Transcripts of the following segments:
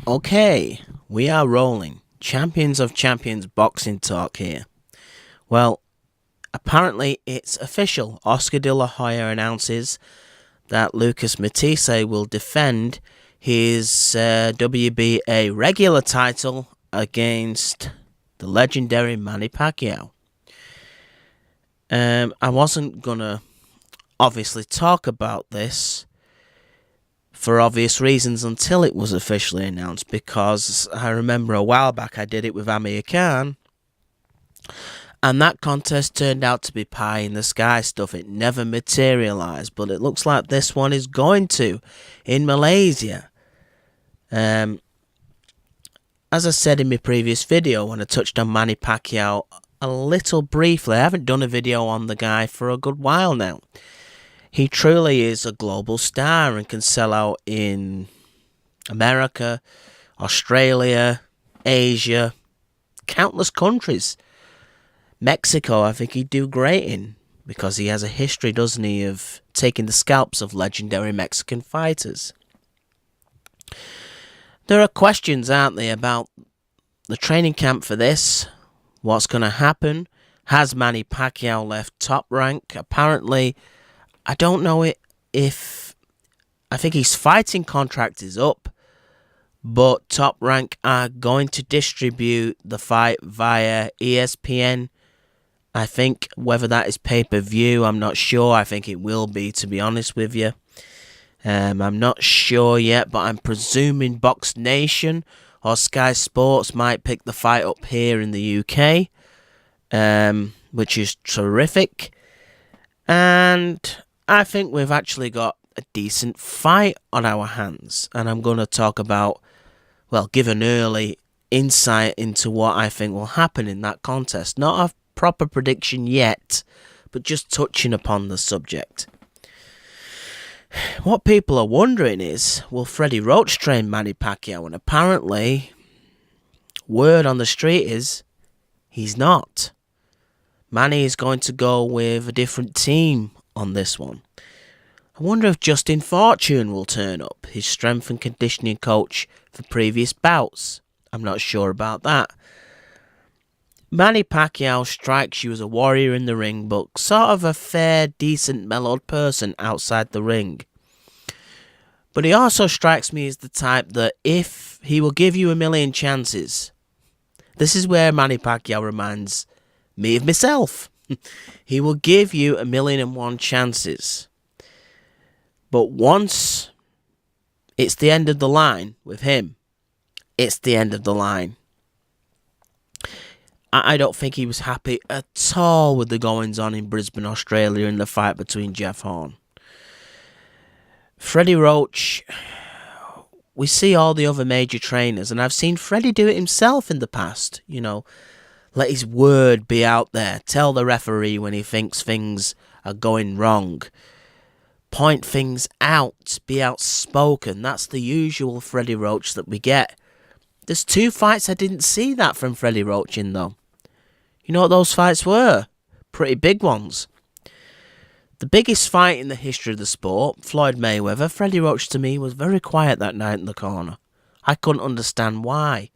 Okay, we are rolling. Champions of Champions boxing talk here. Well, apparently it's official. Oscar De La Hoya announces that Lucas Matthysse will defend his WBA regular title against the legendary Manny Pacquiao. I wasn't gonna obviously talk about this for obvious reasons until it was officially announced, because I remember a while back I did it with Amir Khan, and that contest turned out to be pie in the sky stuff. It never materialised, but it looks like this one is going to in Malaysia. As I said in my previous video when I touched on Manny Pacquiao a little briefly, I haven't done a video on the guy for a good while now. He truly is a global star and can sell out in America, Australia, Asia, countless countries. Mexico, I think he'd do great in, because he has a history, doesn't he, of taking the scalps of legendary Mexican fighters. There are questions, aren't there, about the training camp for this, what's going to happen. Has Manny Pacquiao left Top Rank? Apparently, I don't know if I think his fighting contract is up, but Top Rank are going to distribute the fight via ESPN. I think whether that is pay-per-view, I'm not sure. I think it will be, to be honest with you. I'm not sure yet, but I'm presuming Box Nation or Sky Sports might pick the fight up here in the UK, which is terrific. And I think we've actually got a decent fight on our hands. And I'm going to talk about, well, give an early insight into what I think will happen in that contest. Not a proper prediction yet, but just touching upon the subject. What people are wondering is, will Freddie Roach train Manny Pacquiao? And apparently, word on the street is, he's not. Manny is going to go with a different team on this one. I wonder if Justin Fortune will turn up, his strength and conditioning coach for previous bouts. I'm not sure about that. Manny Pacquiao strikes you as a warrior in the ring, but sort of a fair, decent, mellowed person outside the ring. But he also strikes me as the type that if he will give you a million chances, this is where Manny Pacquiao reminds me of myself. He will give you 1,000,001 chances. But once it's the end of the line with him, it's the end of the line. I don't think he was happy at all with the goings on in Brisbane, Australia in the fight between Jeff Horn. Freddie Roach, we see all the other major trainers, and I've seen Freddie do it himself in the past. You know, let his word be out there. Tell the referee when he thinks things are going wrong. Point things out. Be outspoken. That's the usual Freddie Roach that we get. There's 2 fights I didn't see that from Freddie Roach in, though. You know what those fights were? Pretty big ones. The biggest fight in the history of the sport, Floyd Mayweather, Freddie Roach to me was very quiet that night in the corner. I couldn't understand why.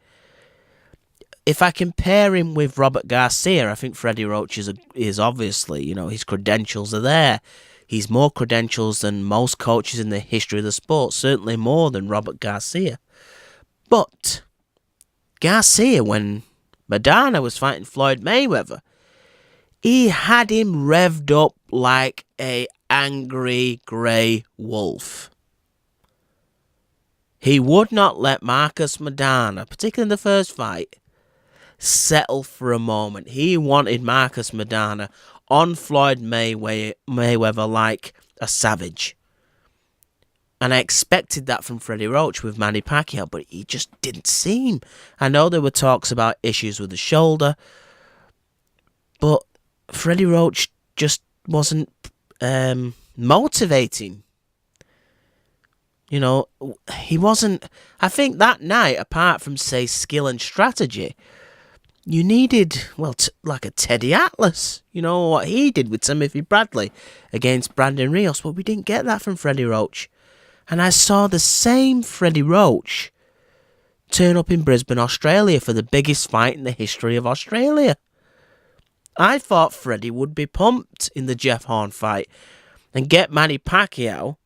If I compare him with Robert Garcia, I think Freddie Roach is obviously, you know, his credentials are there. He's more credentials than most coaches in the history of the sport, certainly more than Robert Garcia. But Garcia, when Maidana was fighting Floyd Mayweather, he had him revved up like a angry grey wolf. He would not let Marcus Maidana, particularly in the first fight, settle for a moment. He wanted Marcus Maidana on Floyd Mayweather like a savage. And I expected that from Freddie Roach with Manny Pacquiao, but he just didn't seem. I know there were talks about issues with the shoulder, but Freddie Roach just wasn't motivating. You know, he wasn't. I think that night, apart from, say, skill and strategy, you needed, well, like a Teddy Atlas. You know, what he did with Timothy Bradley against Brandon Rios, but we didn't get that from Freddie Roach. And I saw the same Freddie Roach turn up in Brisbane, Australia for the biggest fight in the history of Australia. I thought Freddie would be pumped in the Jeff Horn fight and get Manny Pacquiao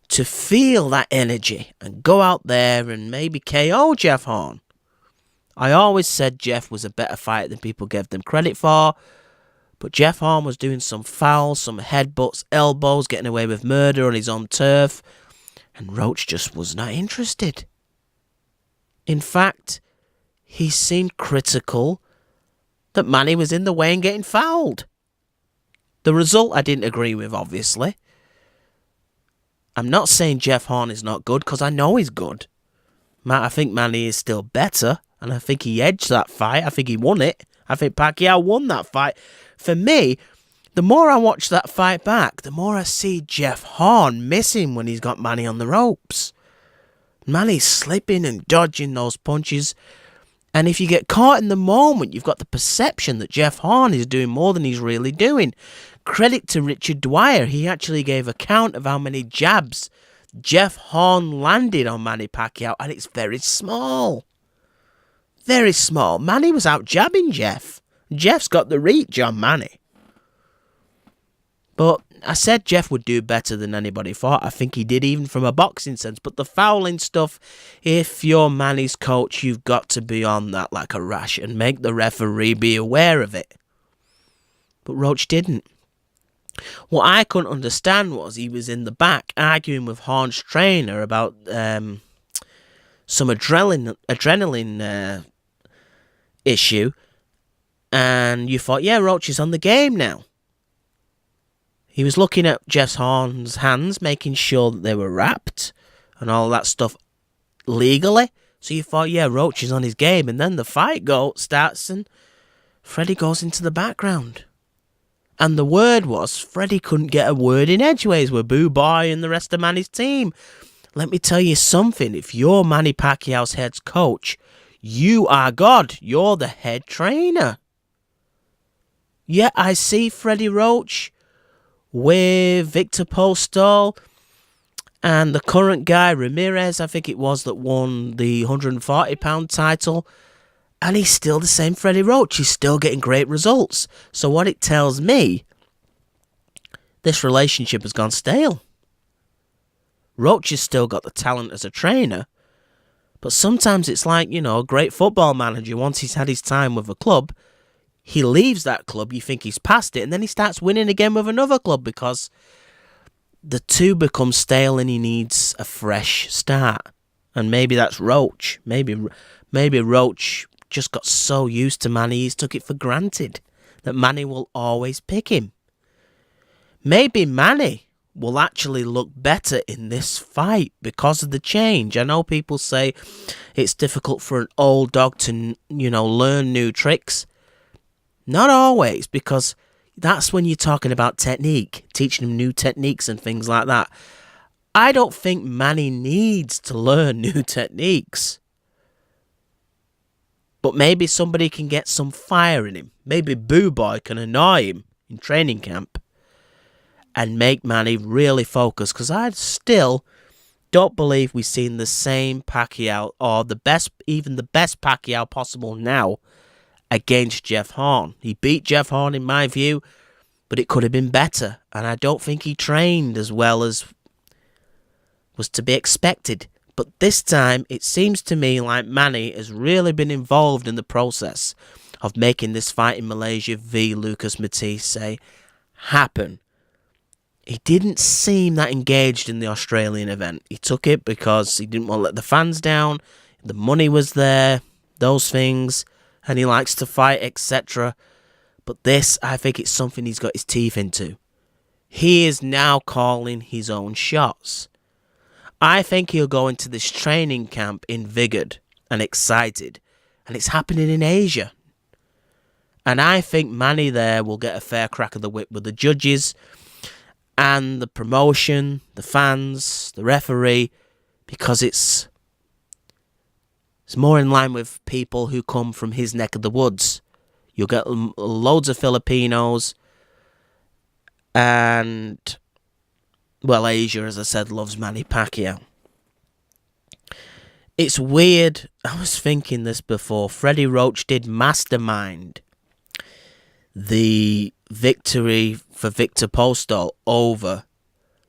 to feel that energy and go out there and maybe KO Jeff Horn. I always said Jeff was a better fighter than people gave them credit for, but Jeff Horn was doing some fouls, some headbutts, elbows, getting away with murder on his own turf, and Roach just was not interested. In fact, he seemed critical that Manny was in the way and getting fouled. The result I didn't agree with, obviously. I'm not saying Jeff Horn is not good, because I know he's good. I think Manny is still better, and I think he edged that fight. I think he won it. I think Pacquiao won that fight. For me, the more I watch that fight back, the more I see Jeff Horn missing when he's got Manny on the ropes. Manny's slipping and dodging those punches. And if you get caught in the moment, you've got the perception that Jeff Horn is doing more than he's really doing. Credit to Richard Dwyer. He actually gave a count of how many jabs Jeff Horn landed on Manny Pacquiao, and it's very small. Very small. Manny was out jabbing Jeff. Jeff's got the reach on Manny. But I said Jeff would do better than anybody thought. I think he did, even from a boxing sense. But the fouling stuff, if you're Manny's coach, you've got to be on that like a rash and make the referee be aware of it. But Roach didn't. What I couldn't understand was he was in the back arguing with Horn's trainer about some adrenaline issue. And you thought, yeah, Roach is on the game now. He was looking at Jeff Horn's hands, making sure that they were wrapped and all that stuff legally. So you thought, yeah, Roach is on his game. And then the fight starts and Freddie goes into the background. And the word was, Freddie couldn't get a word in edgeways with Boo Boy and the rest of Manny's team. Let me tell you something. If you're Manny Pacquiao's head coach, you are God. You're the head trainer. Yeah, I see Freddie Roach with Victor Postol and the current guy, Ramirez, I think it was, that won the 140-pound title. And he's still the same Freddie Roach. He's still getting great results. So what it tells me, this relationship has gone stale. Roach has still got the talent as a trainer. But sometimes it's like, a great football manager, once he's had his time with a club, he leaves that club, you think he's past it, and then he starts winning again with another club because the two become stale and he needs a fresh start. And maybe that's Roach. Maybe Roach just got so used to Manny, he's took it for granted that Manny will always pick him. Maybe Manny will actually look better in this fight because of the change. I know people say it's difficult for an old dog to, learn new tricks. Not always, because that's when you're talking about technique, teaching him new techniques and things like that. I don't think Manny needs to learn new techniques. But maybe somebody can get some fire in him. Maybe Boo Boy can annoy him in training camp and make Manny really focus. Because I still don't believe we've seen the same Pacquiao or even the best Pacquiao possible now against Jeff Horn. He beat Jeff Horn in my view, but it could have been better. And I don't think he trained as well as was to be expected. But this time, it seems to me like Manny has really been involved in the process of making this fight in Malaysia v. Lucas Matthysse happen. He didn't seem that engaged in the Australian event. He took it because he didn't want to let the fans down. The money was there, those things, and he likes to fight, etc. But this, I think it's something he's got his teeth into. He is now calling his own shots. I think he'll go into this training camp invigorated and excited. And it's happening in Asia. And I think Manny there will get a fair crack of the whip with the judges and the promotion, the fans, the referee, because it's more in line with people who come from his neck of the woods. You'll get loads of Filipinos and, well, Asia, as I said, loves Manny Pacquiao. It's weird. I was thinking this before. Freddie Roach did mastermind the victory for Victor Postol over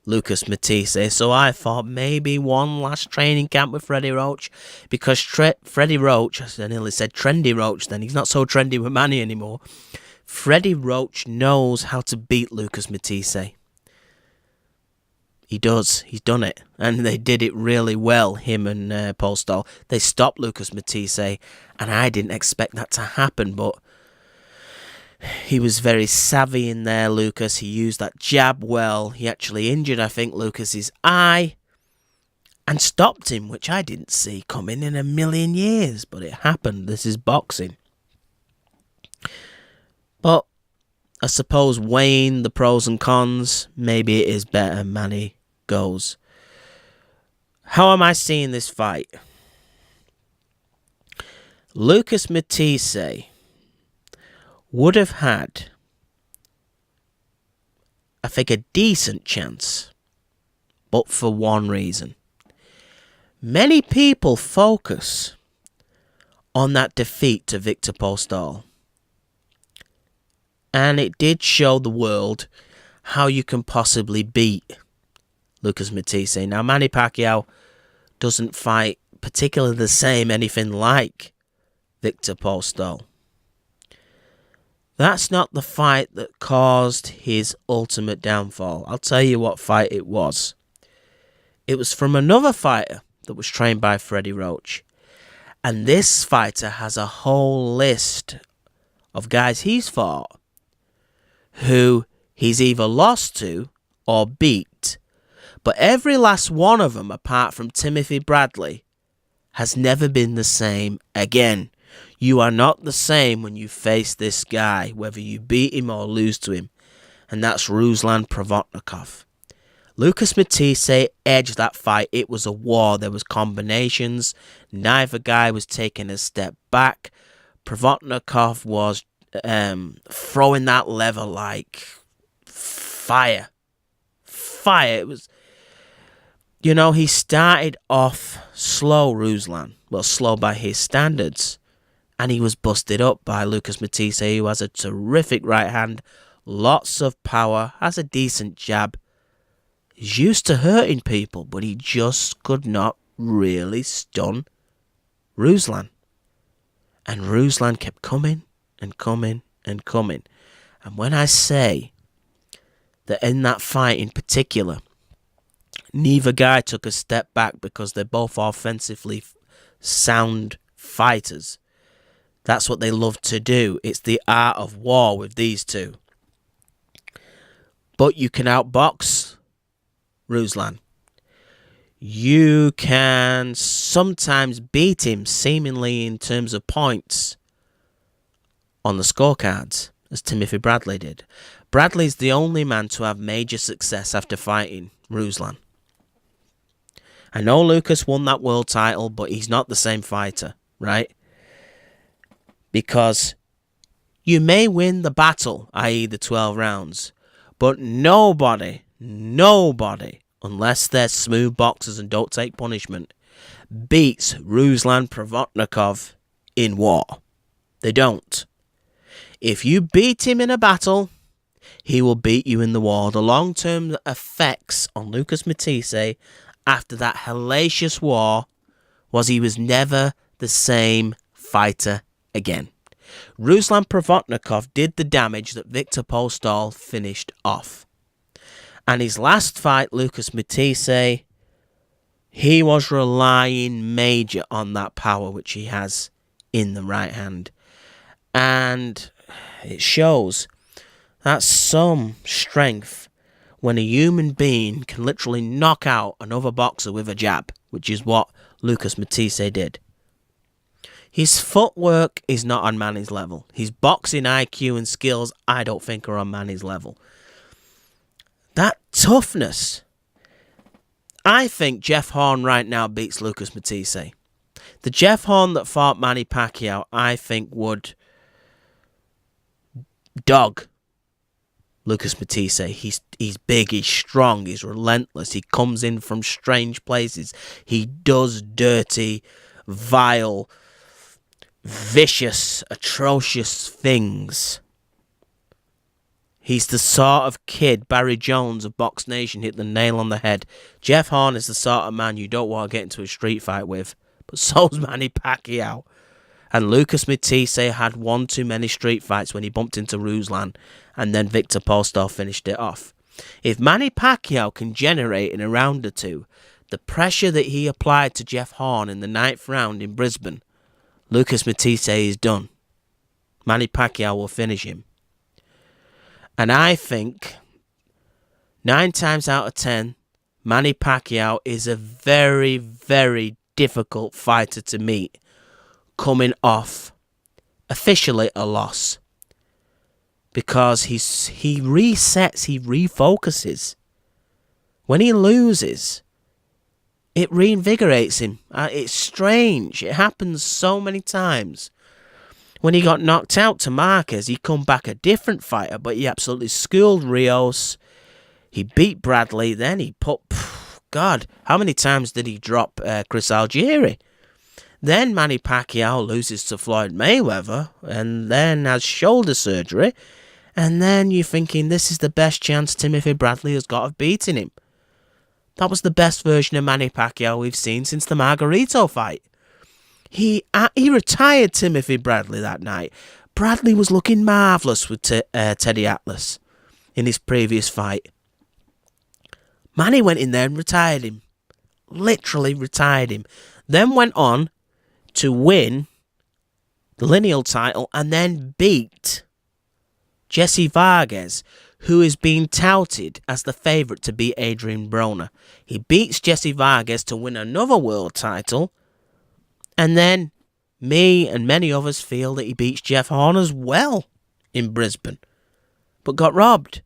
Lucas Matthysse. So I thought maybe one last training camp with Freddie Roach, because Freddie Roach, I nearly said Trendy Roach then, he's not so trendy with Manny anymore. Freddie Roach knows how to beat Lucas Matthysse. He does. He's done it. And they did it really well, him and Postol. They stopped Lucas Matthysse, and I didn't expect that to happen, but he was very savvy in there, Lucas. He used that jab well. He actually injured, I think, Lucas's eye and stopped him, which I didn't see coming in a million years, but it happened. This is boxing. But I suppose weighing the pros and cons, maybe it is better Manny goes. How am I seeing this fight? Lucas Matthysse would have had, I think, a decent chance, but for one reason. Many people focus on that defeat to Victor Postol. And it did show the world how you can possibly beat Lucas Matthysse. Now, Manny Pacquiao doesn't fight particularly the same, anything like Victor Postol. That's not the fight that caused his ultimate downfall. I'll tell you what fight it was. It was from another fighter that was trained by Freddie Roach. And this fighter has a whole list of guys he's fought who he's either lost to or beat. But every last one of them, apart from Timothy Bradley, has never been the same again. You are not the same when you face this guy, whether you beat him or lose to him. And that's Ruslan Provodnikov. Lucas Matthysse edged that fight. It was a war. There was combinations. Neither guy was taking a step back. Provodnikov was throwing that lever like fire. It was, he started off slow, Ruslan. Well, slow by his standards. And he was busted up by Lucas Matthysse, who has a terrific right hand, lots of power, has a decent jab. He's used to hurting people, but he just could not really stun Ruslan. And Ruslan kept coming and coming and coming. And when I say that in that fight in particular, neither guy took a step back because they're both offensively sound fighters. That's what they love to do. It's the art of war with these two. But you can outbox Ruslan. You can sometimes beat him seemingly in terms of points on the scorecards, as Timothy Bradley did. Bradley's the only man to have major success after fighting Ruslan. I know Lucas won that world title, but he's not the same fighter, right? Because you may win the battle, i.e. the 12 rounds, but nobody, unless they're smooth boxers and don't take punishment, beats Ruslan Provodnikov in war. They don't. If you beat him in a battle, he will beat you in the war. The long-term effects on Lucas Matthysse after that hellacious war was he was never the same fighter again. Ruslan Provodnikov did the damage that Victor Postol finished off. And his last fight, Lucas Matthysse, he was relying major on that power which he has in the right hand. And it shows that's some strength when a human being can literally knock out another boxer with a jab, which is what Lucas Matthysse did. His footwork is not on Manny's level. His boxing IQ and skills, I don't think, are on Manny's level. That toughness. I think Jeff Horn right now beats Lucas Matthysse. The Jeff Horn that fought Manny Pacquiao, I think, would dog Lucas Matthysse. He's big, he's strong, he's relentless. He comes in from strange places. He does dirty, vile, vicious, atrocious things. He's the sort of kid Barry Jones of Box Nation hit the nail on the head. Jeff Horn is the sort of man you don't want to get into a street fight with. But so's Manny Pacquiao. And Lucas Matthysse had one too many street fights when he bumped into Ruslan, and then Victor Postol finished it off. If Manny Pacquiao can generate in a round or two the pressure that he applied to Jeff Horn in the 9th round in Brisbane, Lucas Matthysse is done. Manny Pacquiao will finish him. And I think 9 times out of 10, Manny Pacquiao is a very, very difficult fighter to meet, coming off officially a loss. Because he resets, he refocuses. When he loses, it reinvigorates him. It's strange. It happens so many times. When he got knocked out to Marquez, he come back a different fighter, but he absolutely schooled Rios. He beat Bradley, then he put... God, how many times did he drop Chris Algieri? Then Manny Pacquiao loses to Floyd Mayweather, and then has shoulder surgery, and then you're thinking this is the best chance Timothy Bradley has got of beating him. That was the best version of Manny Pacquiao we've seen since the Margarito fight. He retired Timothy Bradley that night. Bradley was looking marvellous with Teddy Atlas in his previous fight. Manny went in there and retired him. Literally retired him. Then went on to win the lineal title and then beat Jesse Vargas, who is being touted as the favourite to beat Adrian Broner. He beats Jesse Vargas to win another world title. And then me and many others feel that he beats Jeff Horn as well in Brisbane, but got robbed.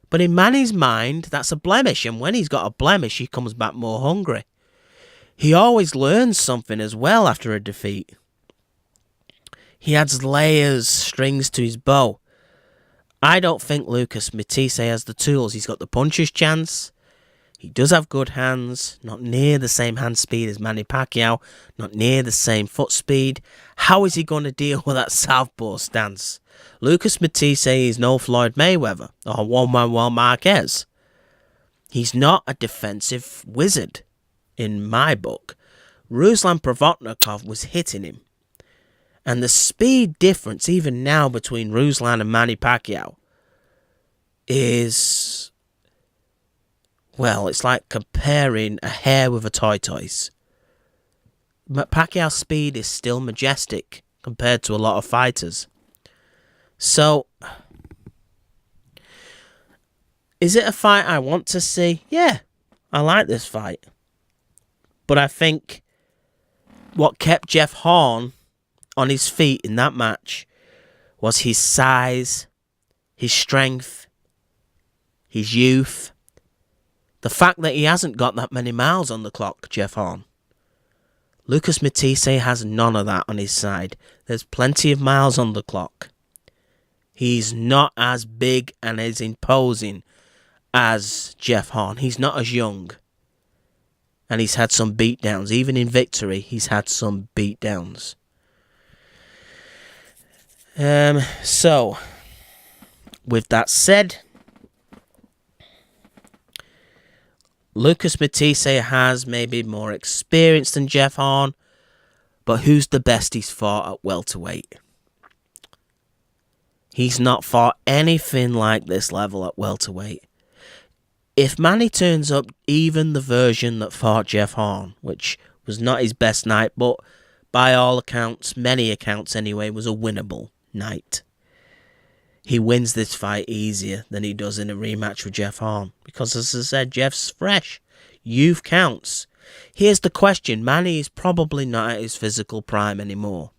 But in Manny's mind, that's a blemish, and when he's got a blemish, he comes back more hungry. He always learns something as well after a defeat. He adds layers, strings to his bow. I don't think Lucas Matthysse has the tools. He's got the puncher's chance. He does have good hands, not near the same hand speed as Manny Pacquiao, not near the same foot speed. How is he going to deal with that southpaw stance? Lucas Matthysse is no Floyd Mayweather or Juan Manuel Marquez. He's not a defensive wizard, in my book. Ruslan Provodnikov was hitting him. And the speed difference, even now, between Ruslan and Manny Pacquiao is... well, it's like comparing a hare with a tortoise. Pacquiao's speed is still majestic compared to a lot of fighters. So, is it a fight I want to see? Yeah, I like this fight. But I think what kept Jeff Horn on his feet in that match was his size, his strength, his youth. The fact that he hasn't got that many miles on the clock, Jeff Horn. Lucas Matthysse has none of that on his side. There's plenty of miles on the clock. He's not as big and as imposing as Jeff Horn. He's not as young. And he's had some beatdowns. Even in victory, he's had some beatdowns. So, with that said, Lucas Matthysse has maybe more experience than Jeff Horn, but who's the best he's fought at welterweight? He's not fought anything like this level at welterweight. If Manny turns up even the version that fought Jeff Horn, which was not his best night, but by all accounts, many accounts anyway, was a winnable night, he wins this fight easier than he does in a rematch with Jeff Horn. Because, as I said, Jeff's fresh. Youth counts. Here's the question. Manny is probably not at his physical prime anymore.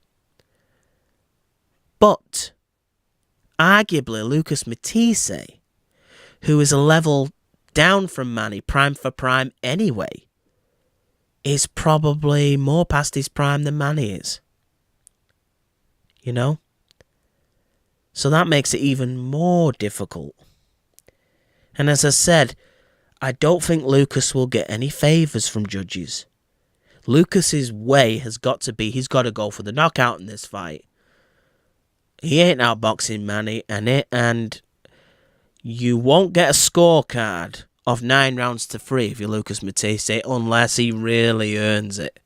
But, arguably, Lucas Matthysse, who is a level down from Manny, prime for prime anyway, is probably more past his prime than Manny is. You know? So that makes it even more difficult And as I said, I don't think Lucas will get any favours from judges. Lucas's way has got to be, he's got to go for the knockout in this fight. He ain't outboxing Manny, and you won't get a scorecard of 9 rounds to 3 if you're Lucas Matthysse unless he really earns it.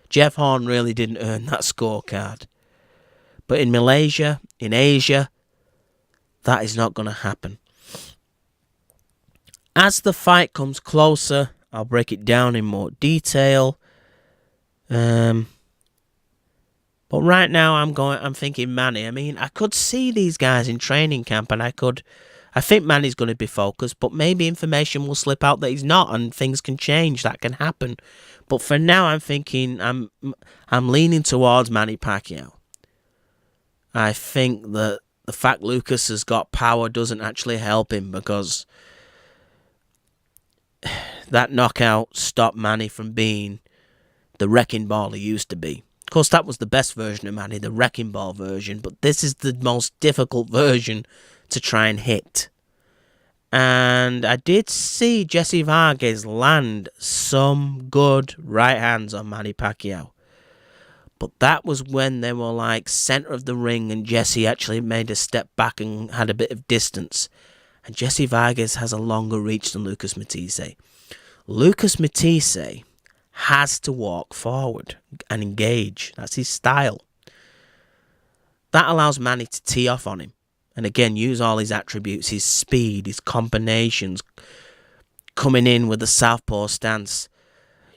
Jeff Horn really didn't earn that scorecard. But in Malaysia, in Asia, that is not going to happen. As the fight comes closer, I'll break it down in more detail. But right now I'm thinking Manny. I mean, I could see these guys in training camp, and I think Manny's going to be focused, but maybe information will slip out that he's not, and things can change. That can happen. But for now, I'm thinking I'm leaning towards Manny Pacquiao. I think that the fact Lucas has got power doesn't actually help him, because that knockout stopped Manny from being the wrecking ball he used to be. Of course, that was the best version of Manny, the wrecking ball version, but this is the most difficult version to try and hit. And I did see Jesse Vargas land some good right hands on Manny Pacquiao. But that was when they were like centre of the ring, and Jesse actually made a step back and had a bit of distance. And Jesse Vargas has a longer reach than Lucas Matthysse. Lucas Matthysse has to walk forward and engage. That's his style. That allows Manny to tee off on him. And again, use all his attributes, his speed, his combinations, coming in with a southpaw stance.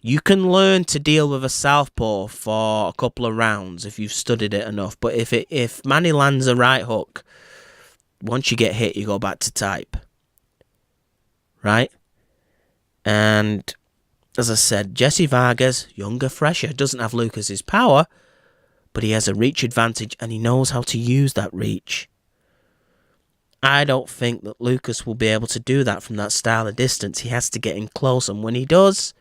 You can learn to deal with a southpaw for a couple of rounds if you've studied it enough. But if Manny lands a right hook, once you get hit, you go back to type. Right? And as I said, Jesse Vargas, younger, fresher, doesn't have Lucas's power, but he has a reach advantage, and he knows how to use that reach. I don't think that Lucas will be able to do that from that style of distance. He has to get in close, and when he does,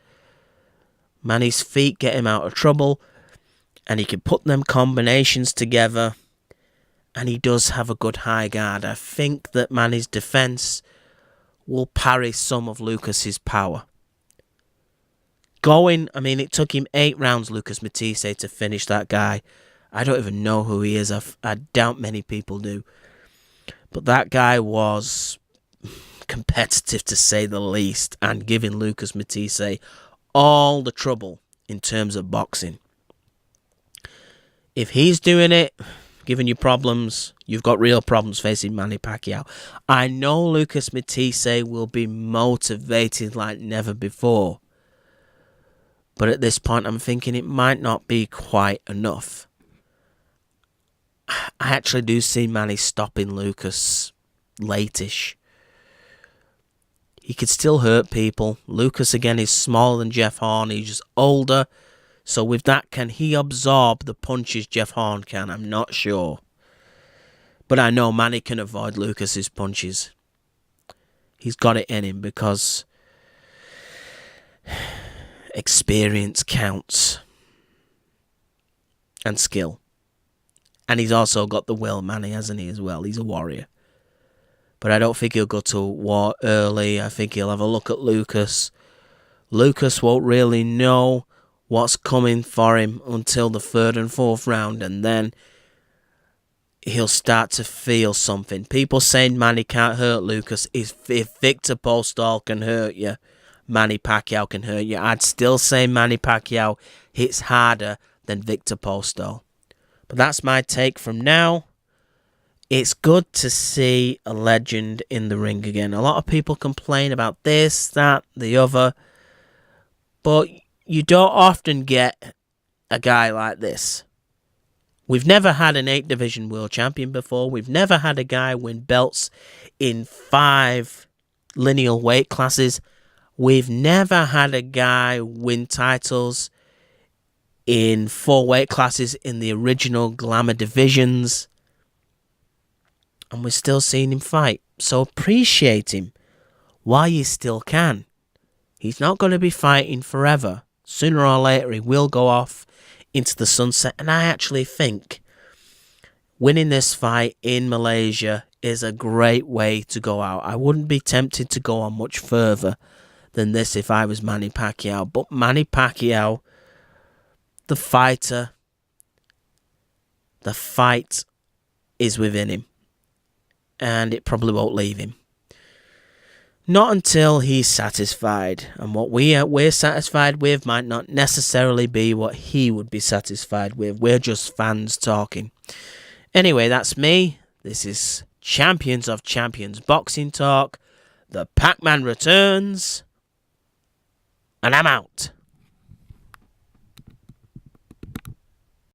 Manny's feet get him out of trouble, and he can put them combinations together, and he does have a good high guard. I think that Manny's defense will parry some of Lucas's power. It took him 8 rounds, Lucas Matthysse, to finish that guy. I don't even know who he is. I doubt many people do. But that guy was competitive, to say the least, and giving Lucas Matthysse all the trouble in terms of boxing. If he's doing it, giving you problems, you've got real problems facing Manny Pacquiao. I know Lucas Matthysse will be motivated like never before. But at this point, I'm thinking it might not be quite enough. I actually do see Manny stopping Lucas late-ish. He could still hurt people. Lucas, again, is smaller than Jeff Horn. He's just older. So with that, can he absorb the punches Jeff Horn can? I'm not sure. But I know Manny can avoid Lucas's punches. He's got it in him because experience counts. And skill. And he's also got the will, Manny, hasn't he, as well? He's a warrior. But I don't think he'll go to war early. I think he'll have a look at Lucas. Lucas won't really know what's coming for him until the 3rd and 4th round. And then he'll start to feel something. People saying Manny can't hurt Lucas. If Victor Postol can hurt you, Manny Pacquiao can hurt you. I'd still say Manny Pacquiao hits harder than Victor Postol. But that's my take from now. It's good to see a legend in the ring again. A lot of people complain about this, that, the other. But you don't often get a guy like this. We've never had an 8-division world champion before. We've never had a guy win belts in 5 lineal weight classes. We've never had a guy win titles in 4 weight classes in the original Glamour divisions. And we're still seeing him fight. So appreciate him while you still can. He's not going to be fighting forever. Sooner or later he will go off into the sunset. And I actually think winning this fight in Malaysia is a great way to go out. I wouldn't be tempted to go on much further than this if I was Manny Pacquiao. But Manny Pacquiao, the fighter, the fight is within him. And it probably won't leave him. Not until he's satisfied. And what we're satisfied with might not necessarily be what he would be satisfied with. We're just fans talking. Anyway, that's me. This is Champions of Champions Boxing Talk. The Pac-Man returns. And I'm out.